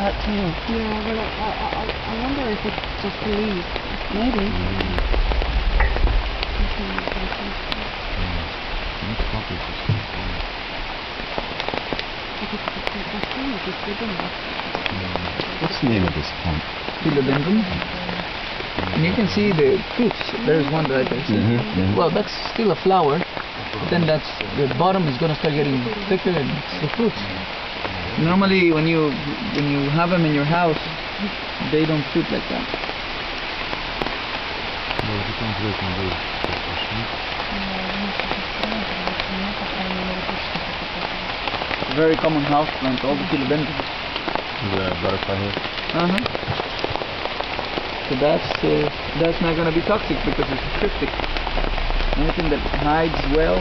that too. Yeah, well, I wonder if it's just a leaf. Maybe. What's the name of this plant? Philodendron. And you can see the fruits. There's one right there. Well, that's still a flower. But then that's the bottom is gonna start getting thicker, and it's the fruits. Normally, when you have them in your house, they don't fruit like that. Very common house plant, all the philodendrons. The butterfly here. So that's not gonna be toxic because it's cryptic. Anything that hides well